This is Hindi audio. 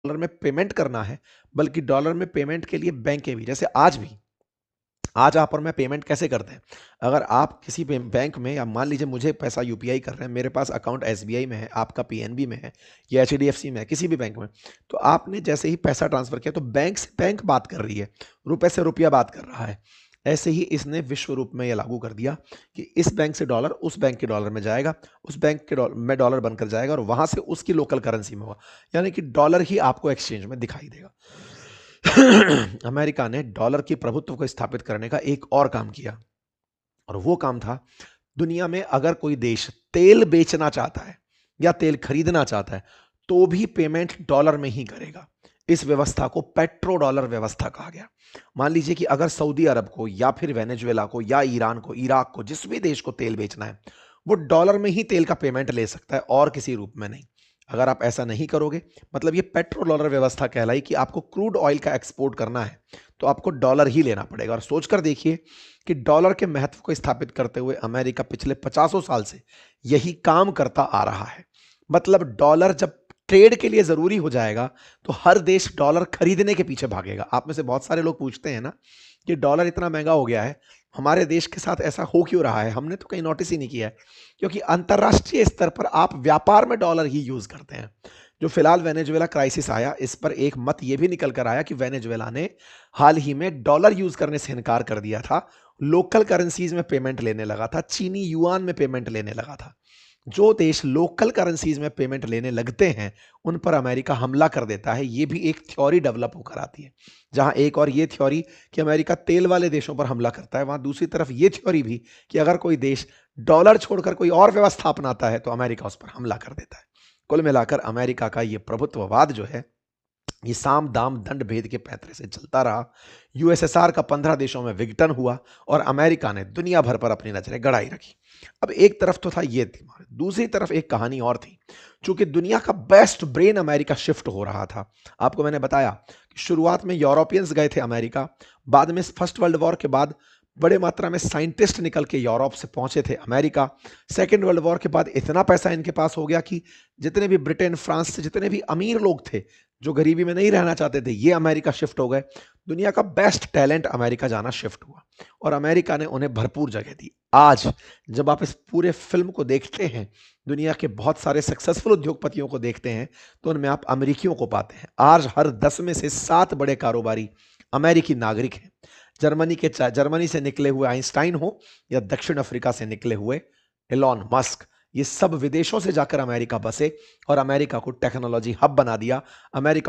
डॉलर में पेमेंट करना है, बल्कि डॉलर में पेमेंट के लिए बैंकें भी, जैसे आज आप और मैं पेमेंट कैसे करते हैं? अगर आप किसी बैंक में, या मान लीजिए मुझे पैसा यूपीआई कर रहे हैं, मेरे पास अकाउंट एसबीआई में है, आपका पीएनबी में है या एचडीएफसी में है, किसी भी बैंक में, तो आपने जैसे ही पैसा ट्रांसफर किया तो बैंक से बैंक बात कर रही है, रुपए से रुपया बात कर रहा है। ऐसे ही इसने विश्व रूप में यह लागू कर दिया कि इस बैंक से डॉलर उस बैंक के डॉलर में जाएगा, उस बैंक के डॉलर में डॉलर बनकर जाएगा और वहां से उसकी लोकल करेंसी में होगा, यानी कि डॉलर ही आपको एक्सचेंज में दिखाई देगा। अमेरिका ने डॉलर की प्रभुत्व को स्थापित करने का एक और काम किया, और वो काम था, दुनिया में अगर कोई देश तेल बेचना चाहता है या तेल खरीदना चाहता है तो भी पेमेंट डॉलर में ही करेगा। इस व्यवस्था को पेट्रो डॉलर व्यवस्था कहा गया। मान लीजिए कि अगर सऊदी अरब को या फिर वेनेजुएला को या ईरान को, इराक को, जिस भी देश को तेल बेचना है, वो डॉलर में ही तेल का पेमेंट ले सकता है और किसी रूप में नहीं। अगर आप ऐसा नहीं करोगे, मतलब ये पेट्रो डॉलर व्यवस्था कहलाई कि आपको क्रूड ऑयल का एक्सपोर्ट करना है तो आपको डॉलर ही लेना पड़ेगा। और सोचकर देखिए कि डॉलर के महत्व को स्थापित करते हुए अमेरिका पिछले 50 साल से यही काम करता आ रहा है। मतलब डॉलर जब ट्रेड के लिए जरूरी हो जाएगा तो हर देश डॉलर खरीदने के पीछे भागेगा। आप में से बहुत सारे लोग पूछते हैं ना कि डॉलर इतना महंगा हो गया है, हमारे देश के साथ ऐसा हो क्यों रहा है? हमने तो कहीं नोटिस ही नहीं किया है, क्योंकि अंतरराष्ट्रीय स्तर पर आप व्यापार में डॉलर ही यूज करते हैं। जो फिलहाल वेनेजुएला क्राइसिस आया, इस पर एक मत यह भी निकल कर आया कि वेनेजुएला ने हाल ही में डॉलर यूज करने से इनकार कर दिया था, लोकल करेंसीज में पेमेंट लेने लगा था, चीनी युआन में पेमेंट लेने लगा था। जो देश लोकल करेंसीज में पेमेंट लेने लगते हैं उन पर अमेरिका हमला कर देता है। ये भी एक थ्योरी डेवलप होकर आती है, जहां एक और ये थ्योरी कि अमेरिका तेल वाले देशों पर हमला करता है, वहां दूसरी तरफ ये थ्योरी भी कि अगर कोई देश डॉलर छोड़कर कोई और व्यवस्था अपनाता है तो अमेरिका उस पर हमला कर देता है। कुल मिलाकर अमेरिका का ये प्रभुत्ववाद जो है, ये साम दाम दंड भेद के पैंतरे से चलता रहा। यूएसएसआर का 15 देशों में विघटन हुआ और अमेरिका ने दुनिया भर पर अपनी नजरें गड़ाई रखी। अब एक तरफ तो था ये दिमाग, दूसरी तरफ एक कहानी और थी। चूंकि दुनिया का बेस्ट ब्रेन अमेरिका शिफ्ट हो रहा था। आपको मैंने बताया कि शुरुआत में यूरोपियंस गए थे अमेरिका, बाद में फर्स्ट वर्ल्ड वॉर के बाद बड़े मात्रा में साइंटिस्ट निकल के यूरोप से पहुंचे थे अमेरिका। सेकेंड वर्ल्ड वॉर के बाद इतना पैसा इनके पास हो गया कि जितने भी ब्रिटेन, फ्रांस से जितने भी अमीर लोग थे जो गरीबी में नहीं रहना चाहते थे, ये अमेरिका शिफ्ट हो गए। दुनिया का बेस्ट टैलेंट अमेरिका जाना शिफ्ट हुआ और अमेरिका ने उन्हें भरपूर जगह दी। आज जब आप इस पूरे फिल्म को देखते हैं, दुनिया के बहुत सारे सक्सेसफुल उद्योगपतियों को देखते हैं, तो उनमें आप अमेरिकियों को पाते हैं। आज हर 10 में से 7 बड़े कारोबारी अमेरिकी नागरिक हैं। जर्मनी से निकले हुए आइंस्टाइन हो या दक्षिण अफ्रीका से निकले हुए एलॉन मस्क, ये सब विदेशों से जाकर अमेरिका बसे और अमेरिका को टेक्नोलॉजी हब बना दिया। अमेरिका